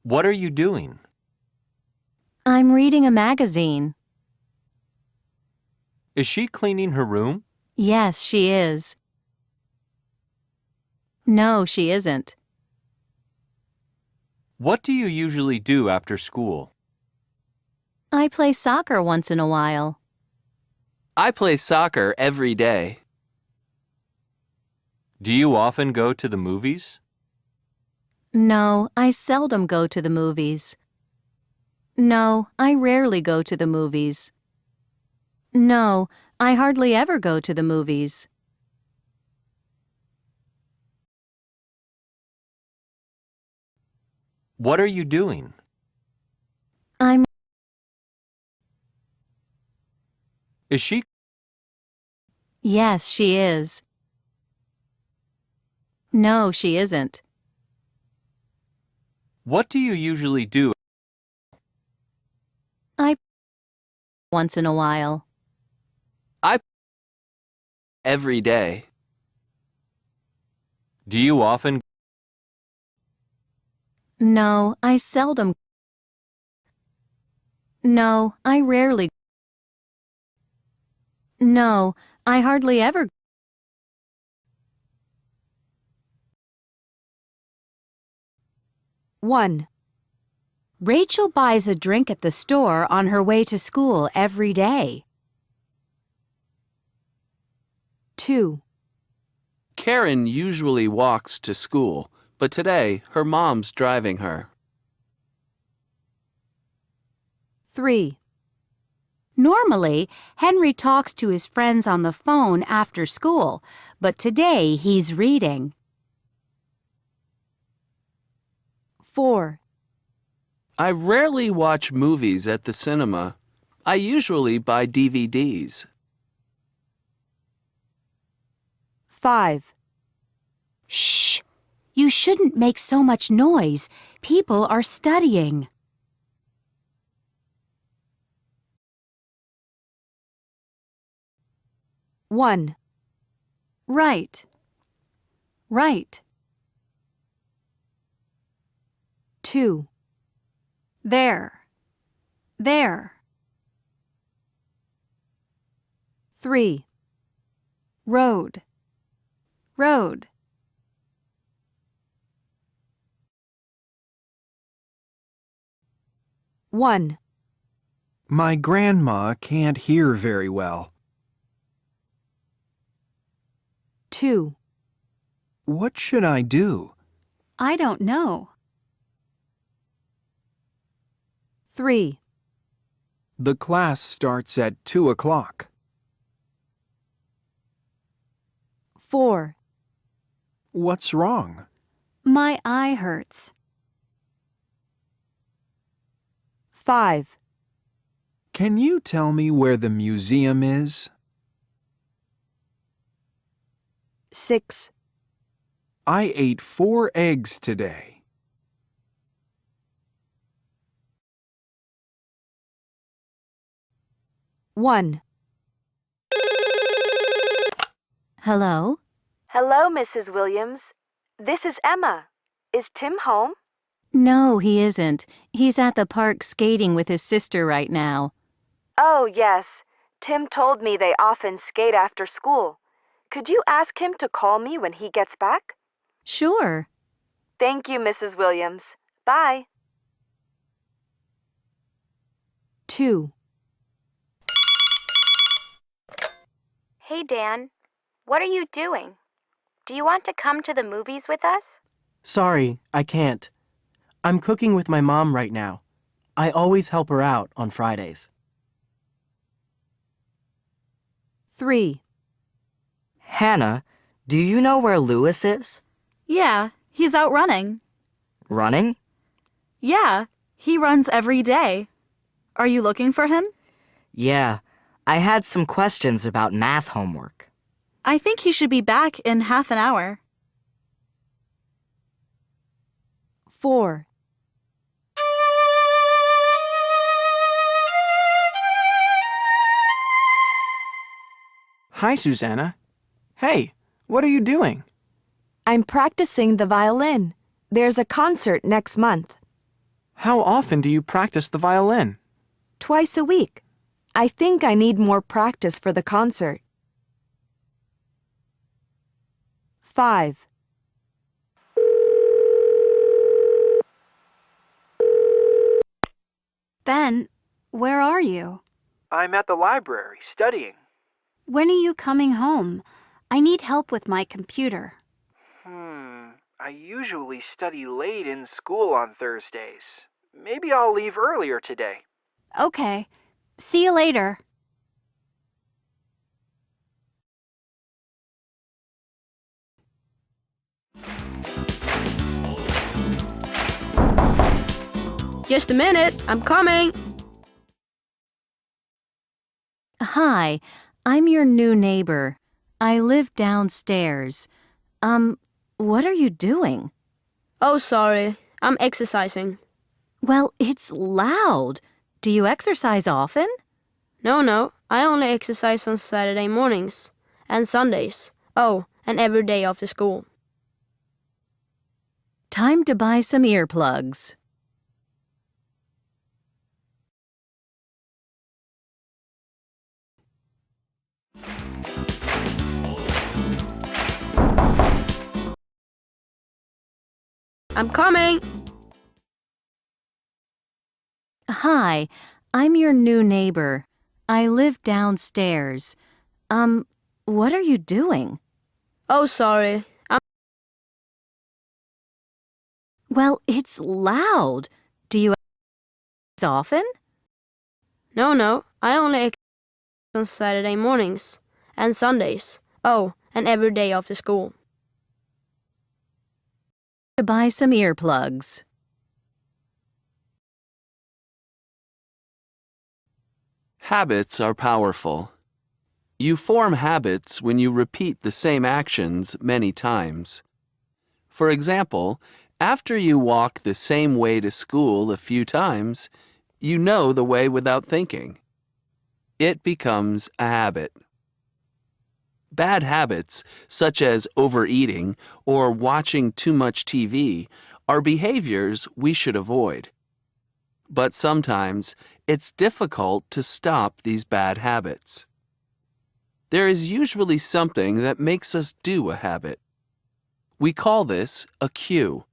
What are you doing? I'm reading a magazine. Is she cleaning her room? Yes, she is. No, she isn't. What do you usually do after school? I play soccer once in a while. I play soccer every day. Do you often go to the movies? No, I seldom go to the movies. No, I rarely go to the movies. No, I hardly ever go to the movies. What are you doing? I'm Is she? Yes, she is. No, she isn't. What do you usually do? I once in a while. Every day. Do you often? No, I seldom. No, I rarely. No, I hardly ever. One. Rachel buys a drink at the store on her way to school every day. 2. Karen usually walks to school, but today her mom's driving her. 3. Normally, Henry talks to his friends on the phone after school, but today he's reading. 4. I rarely watch movies at the cinema. I usually buy DVDs. 5. Shh! You shouldn't make so much noise. People are studying. 1. Right. Right. 2. There. There. 3. Road. Road. 1. My grandma can't hear very well. 2. What should I do? I don't know. 3. The class starts at 2 o'clock. 4. What's wrong? My eye hurts. 5. Can you tell me where the museum is? 6. I ate 4 eggs today. One. Hello? Hello, Mrs. Williams. This is Emma. Is Tim home? No, he isn't. He's at the park skating with his sister right now. Oh, yes. Tim told me they often skate after school. Could you ask him to call me when he gets back? Sure. Thank you, Mrs. Williams. Bye. 2. Hey, Dan. What are you doing? Do you want to come to the movies with us? Sorry, I can't. I'm cooking with my mom right now. I always help her out on Fridays. 3. Hannah, do you know where Louis is? Yeah, he's out running. Running? Yeah, he runs every day. Are you looking for him? Yeah, I had some questions about math homework. I think he should be back in half an hour. 4. Hi, Susanna. Hey, what are you doing? I'm practicing the violin. There's a concert next month. How often do you practice the violin? Twice a week. I think I need more practice for the concert. 5. Ben, where are you? I'm at the library, studying. When are you coming home? I need help with my computer. I usually study late in school on Thursdays. Maybe I'll leave earlier today. Okay. See you later. Just a minute, I'm coming. Hi, I'm your new neighbor. I live downstairs. What are you doing? Oh, sorry. I'm exercising. Well, it's loud. Do you exercise often? No. I only exercise on Saturday mornings and Sundays. Oh, and every day after school. Time to buy some earplugs. I'm coming. Hi, I'm your new neighbor. I live downstairs. What are you doing? Oh, sorry. Well, it's loud. Do you exercise often? No. I only exercise on Saturday mornings and Sundays. Oh, and every day after school. To buy some earplugs. Habits are powerful. You form habits when you repeat the same actions many times. For example, after you walk the same way to school a few times, you know the way without thinking. It becomes a habit. Bad habits, such as overeating or watching too much TV, are behaviors we should avoid. But sometimes it's difficult to stop these bad habits. There is usually something that makes us do a habit. We call this a cue.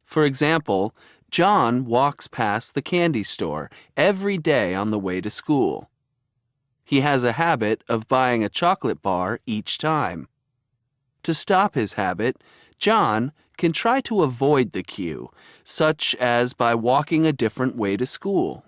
For example, John walks past the candy store every day on the way to school. He has a habit of buying a chocolate bar each time. To stop his habit, John can try to avoid the cue, such as by walking a different way to school.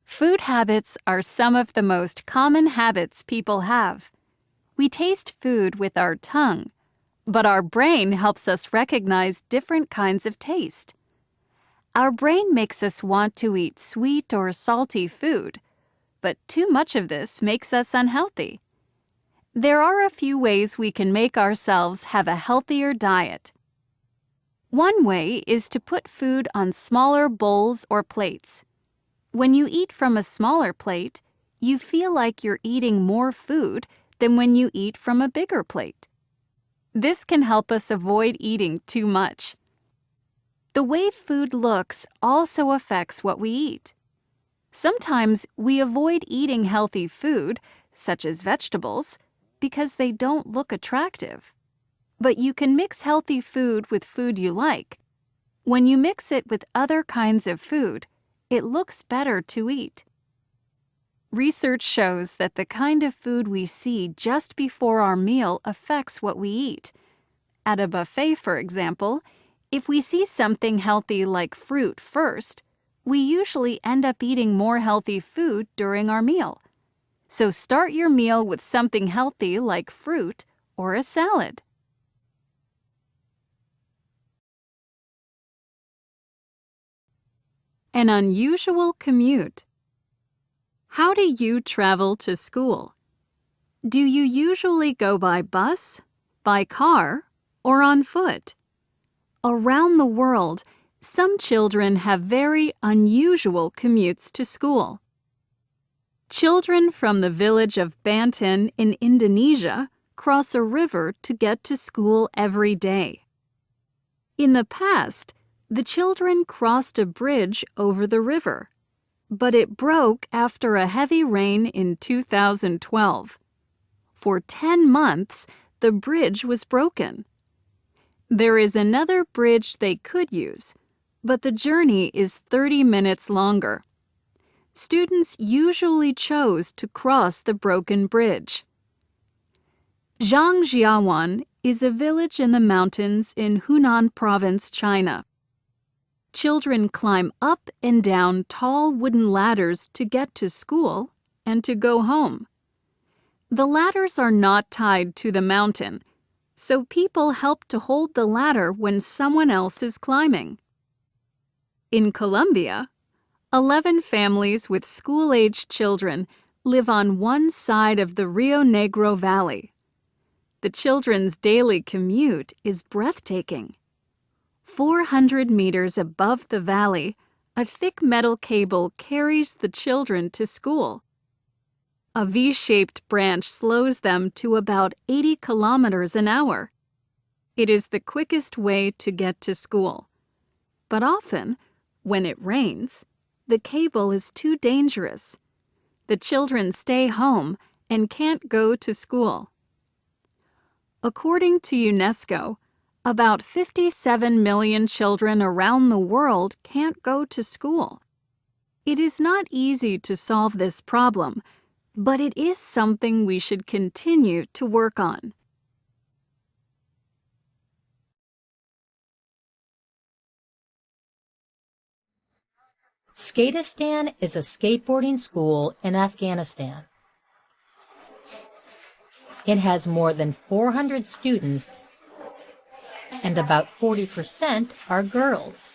Food habits are some of the most common habits people have. We taste food with our tongue, but our brain helps us recognize different kinds of taste. Our brain makes us want to eat sweet or salty food, but too much of this makes us unhealthy. There are a few ways we can make ourselves have a healthier diet. One way is to put food on smaller bowls or plates. When you eat from a smaller plate, you feel like you're eating more food than when you eat from a bigger plate. This can help us avoid eating too much. The way food looks also affects what we eat. Sometimes we avoid eating healthy food, such as vegetables, because they don't look attractive. But you can mix healthy food with food you like. When you mix it with other kinds of food, it looks better to eat. Research shows that the kind of food we see just before our meal affects what we eat. At a buffet, for example, if we see something healthy like fruit first, we usually end up eating more healthy food during our meal. So start your meal with something healthy like fruit or a salad. An unusual commute. How do you travel to school? Do you usually go by bus, by car, or on foot? Around the world, some children have very unusual commutes to school. Children from the village of Banten in Indonesia cross a river to get to school every day. In the past, the children crossed a bridge over the river, but it broke after a heavy rain in 2012. For 10 months, the bridge was broken. There is another bridge they could use, but the journey is 30 minutes longer. Students usually chose to cross the broken bridge. Zhangjiawan is a village in the mountains in Hunan Province, China. Children climb up and down tall wooden ladders to get to school and to go home. The ladders are not tied to the mountain, so people help to hold the ladder when someone else is climbing. In Colombia, 11 families with school-aged children live on one side of the Rio Negro Valley. The children's daily commute is breathtaking. 400 meters above the valley, a thick metal cable carries the children to school. A V-shaped branch slows them to about 80 kilometers an hour. It is the quickest way to get to school. But often, when it rains, the cable is too dangerous. The children stay home and can't go to school. According to UNESCO, about 57 million children around the world can't go to school. It is not easy to solve this problem, but it is something we should continue to work on. Skatistan is a skateboarding school in Afghanistan. It has more than 400 students, and about 40% are girls.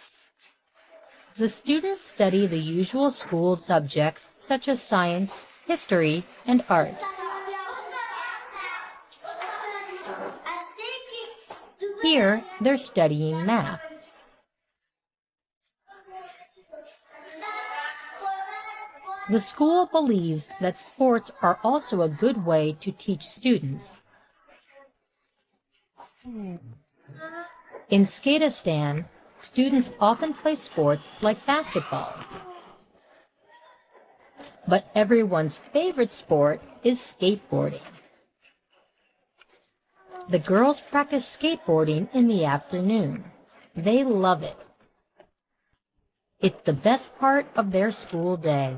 The students study the usual school subjects such as science, history, and art. Here, they're studying math. The school believes that sports are also a good way to teach students. In Skatistan, students often play sports like basketball. But everyone's favorite sport is skateboarding. The girls practice skateboarding in the afternoon. They love it. It's the best part of their school day.